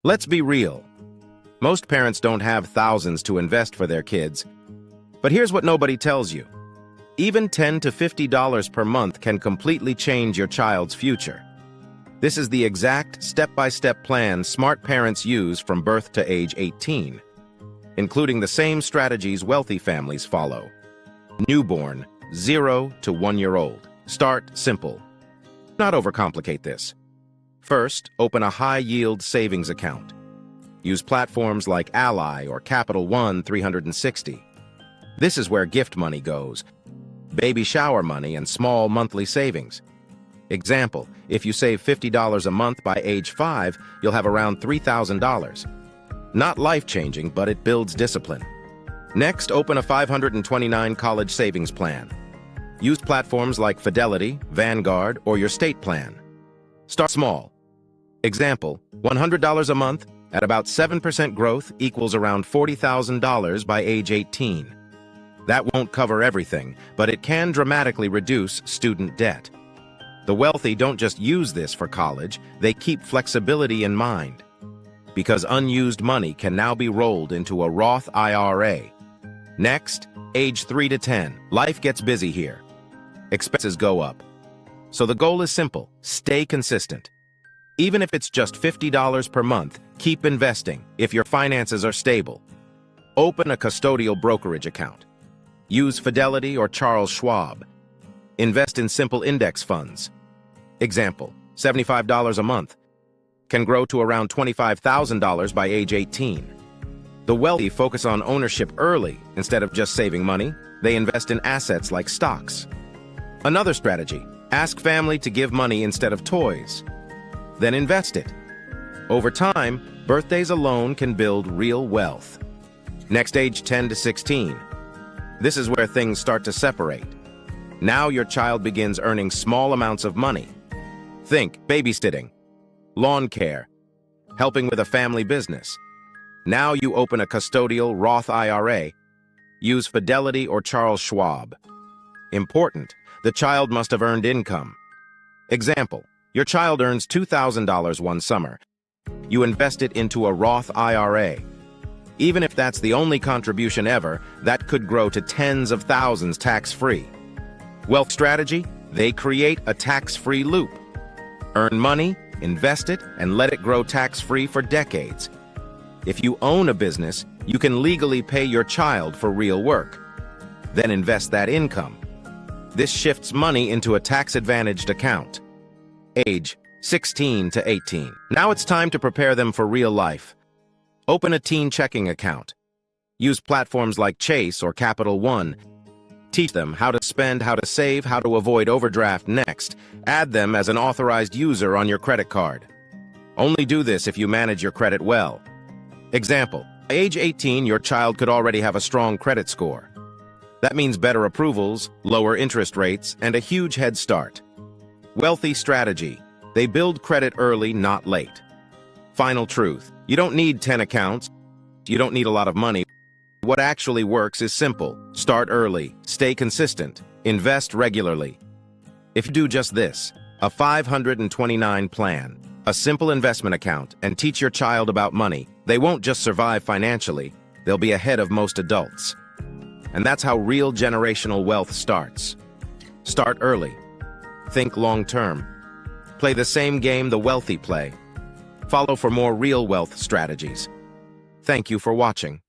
Let's be real. Most parents don't have thousands to invest for their kids. But here's what nobody tells you. Even $10 to $50 per month can completely change your child's future. This is the exact step-by-step plan smart parents use from birth to age 18, including the same strategies wealthy families follow. Newborn, 0 to 1 year old. Start simple. Not overcomplicate this. First, open a high-yield savings account. Use platforms like Ally or Capital One 360. This is where gift money goes, baby shower money and small monthly savings. Example, if you save $50 a month by age 5, you'll have around $3,000. Not life-changing, but it builds discipline. Next, open a 529 college savings plan. Use platforms like Fidelity, Vanguard, or your state plan. Start small. Example, $100 a month at about 7% growth equals around $40,000 by age 18. That won't cover everything, but it can dramatically reduce student debt. The wealthy don't just use this for college, they keep flexibility in mind. Because unused money can now be rolled into a Roth IRA. Next, age 3 to 10. Life gets busy here. Expenses go up. So the goal is simple: stay consistent. Even if it's just $50 per month, keep investing if your finances are stable. Open a custodial brokerage account. Use Fidelity or Charles Schwab. Invest in simple index funds. Example, $75 a month can grow to around $25,000 by age 18. The wealthy focus on ownership early. Instead of just saving money, they invest in assets like stocks. Another strategy, ask family to give money instead of toys. Then invest it. Over time, birthdays alone can build real wealth. Next, age 10 to 16. This is where things start to separate. Now your child begins earning small amounts of money. Think babysitting, lawn care, helping with a family business. Now you open a custodial Roth IRA. Use Fidelity or Charles Schwab. Important, the child must have earned income. Example, your child earns $2,000 one summer. You invest it into a Roth IRA. Even if that's the only contribution ever, that could grow to tens of thousands tax-free. Wealth strategy, they create a tax-free loop. Earn money, invest it, and let it grow tax-free for decades. If you own a business, you can legally pay your child for real work. Then invest that income. This shifts money into a tax-advantaged account. Age, 16 to 18. Now it's time to prepare them for real life. Open a teen checking account. Use platforms like Chase or Capital One. Teach them how to spend, how to save, how to avoid overdraft. Next, add them as an authorized user on your credit card. Only do this if you manage your credit well. Example, by age 18, your child could already have a strong credit score. That means better approvals, lower interest rates, and a huge head start. Wealthy strategy. They build credit early, not late. Final truth. You don't need 10 accounts. You don't need a lot of money. What actually works is simple. Start early, stay consistent, invest regularly. If you do just this, a 529 plan, a simple investment account, and teach your child about money, they won't just survive financially, they'll be ahead of most adults. And that's how real generational wealth starts. Start early. Think long-term. Play the same game the wealthy play. Follow for more real wealth strategies. Thank you for watching.